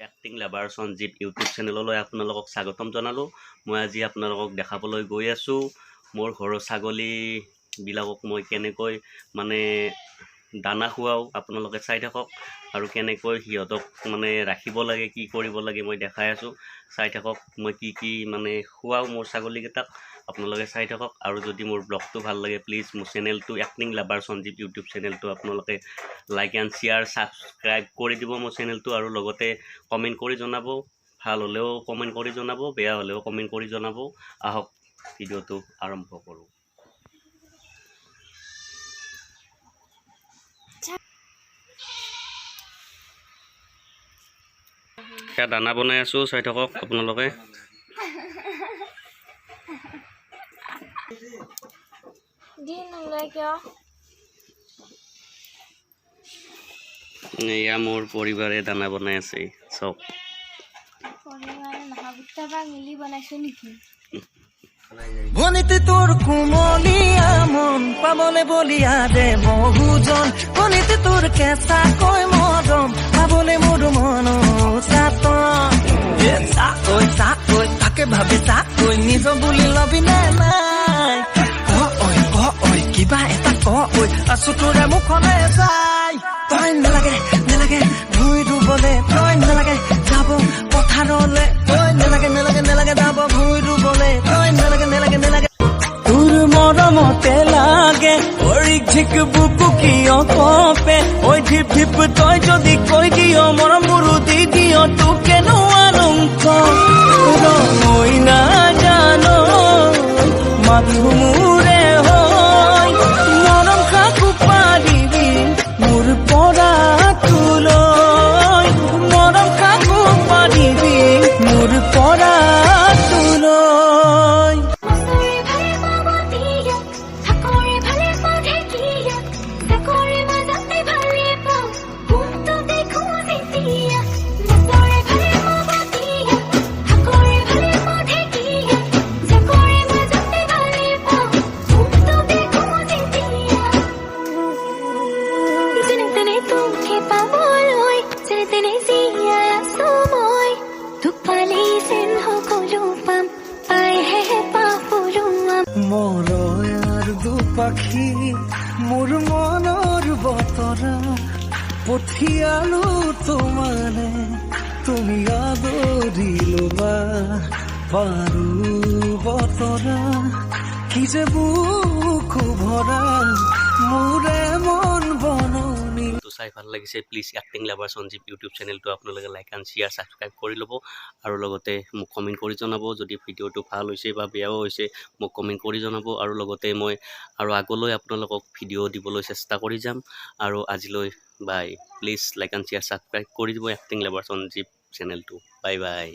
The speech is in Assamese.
এক্টিং লাভাৰ সঞ্জীৱ ইউটিউব চেনেললৈ আপোনালোকক স্বাগতম জনালোঁ। মই আজি আপোনালোকক দেখাবলৈ গৈ আছোঁ মোৰ ঘৰৰ ছাগলীবিলাকক মই কেনেকৈ মানে দানা খুৱাওঁ, আপোনালোকে চাই থাকক। আৰু কেনেকৈ সিহঁতক মানে ৰাখিব লাগে, কি কৰিব লাগে মই দেখাই আছোঁ, চাই থাকক। মই কি মানে খুৱাওঁ মোৰ ছাগলীকেইটাক, আপোনালোকে চাই থাকক। আৰু যদি মোৰ ব্লগটো ভাল লাগে প্লিজ মোৰ চেনেলটো এক্টিং লাভাৰ সঞ্জীৱ ইউটিউব চেনেলটো আপোনালোকে লাইক এণ্ড শ্বেয়াৰ ছাবস্ক্ৰাইব কৰি দিব মোৰ চেনেলটো। আৰু লগতে কমেণ্ট কৰি জনাব, ভাল হ'লেও কমেণ্ট কৰি জনাব, বেয়া হ'লেও কমেণ্ট কৰি জনাব। আহক ভিডিঅ'টো আৰম্ভ কৰোঁ। সেয়া দানা বনাই আছোঁ, চাই থাকক আপোনালোকে। এয়া মোৰ পৰিবাৰে দানা বনাই আছে, চব ভনিতে তোর কুমলিয়া মন পাবলে বলিয়া দে বহুজন, ভনিতে তোর কেঁচা কই মরম পাবলে মোর মন চাতই তাকে ভাবি চাতই নিজ বুলি লবি নে নাই, ঐ কিবা এটা ঐ আছো তোৰে মুখলে চাই। তই নালাগে ভুই ৰুবলে, তই নালাগে যাব পথাৰলে, তই নালাগে যাব ভুই ৰুবলে, তই নালাগে তোৰ মৰমতে লাগে অৰিক ঝিক বুকু কিয় কপে, ঐ ঢিপ ঢিপ তই যদি কৈ দিয় মৰম বুৰু দি দিয় তোকে নোৱাৰোঁ কৈ না জানো মানুহ মোৰে হয়, মৰম খাকো পাৰিবি মোৰ পৰা তোলৈ, মৰম খাকো পাৰিবি মোৰ পৰা তোলৈ। মৰয়াৰ দুপাখি মোৰ মনৰ বতৰা পঠিয়ালো তোমাৰে, তুমি আদৰি লবা পাৰো বতৰা, কি যে বুকু ভৰা মোৰে মন বননি। চাই ভাল লাগিছে please acting lover Sanjeev YouTube চেনেলটো আপোনালোকে লাইক এণ্ড শ্বেয়াৰ ছাবস্ক্ৰাইব কৰি ল'ব। আৰু লগতে মোক কমেণ্ট কৰি জনাব যদি ভিডিঅ'টো ভাল হৈছে বা বেয়াও হৈছে, মোক কমেণ্ট কৰি জনাব। আৰু লগতে মই আৰু আগলৈ আপোনালোকক ভিডিঅ' দিবলৈ চেষ্টা কৰি যাম। আৰু আজিলৈ bye, please like and share subscribe কৰি দিব এক্টিং লাভাৰ সঞ্জীৱ চেনেলটো। Bye bye.